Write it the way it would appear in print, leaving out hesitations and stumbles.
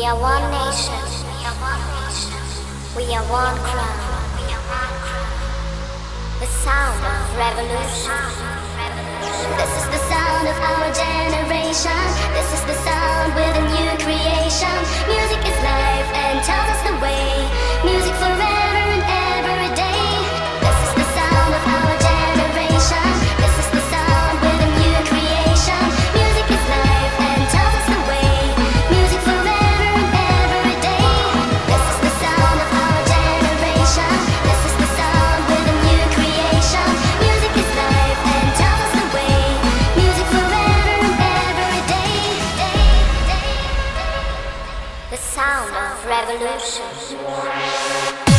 are one nation. We are one crown. The sound of revolution. This is the sound of our generation. This is the sound with a new creation. Music is life and tells us the way. Music forever and every day. This is the sound of our generation. This is the sound with a new creation. Music is life and tells us the way. Music forever and every day. This is the sound of our generation. This is the sound with a new creation. Music is life and tells us the way. Music forever and every day. The sound of revolution.